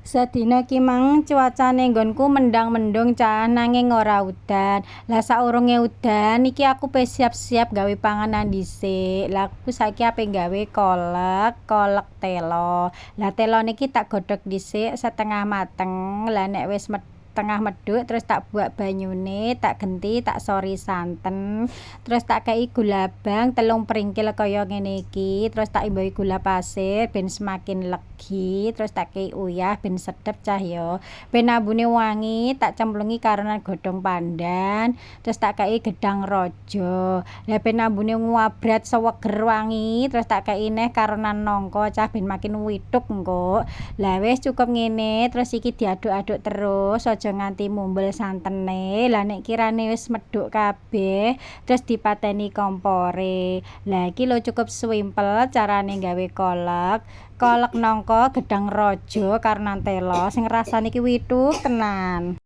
Sedina ki mang cuacane nggonku mendang-mendung cah nanging ora udan. Lah saurunge udan iki aku pe siap-siap gawe panganan dhisik. Lah aku saiki ape gawe kolak telo. Lah telone iki tak godhog dhisik setengah mateng. Lah nek wis tengah medhuk terus tak buak banyune, tak genti, tak sori santen. Terus tak kei gula abang 3 pringkil kaya ngene iki. Terus tak imbahi gula pasir ben semakin legi. Terus tak kei uyah ben sedep cah yo. Ben ambune wangi tak cemplungi karenan godhong pandan. Terus tak kei gedang raja. Lah ben ambune nguabrat seweger wangi. Terus tak kei neh karenan nangka cah ben makin widuk engko. Lah wis cukup ngene. Terus iki diaduk-aduk terus aja nganti mumbul santene. Lah nek kirane wis medhuk kabeh terus dipateni kompore. Lah iki lho cukup swimpel carane gawe kolak nangka gedang raja karenan telo sing rasane iki widuk tenan.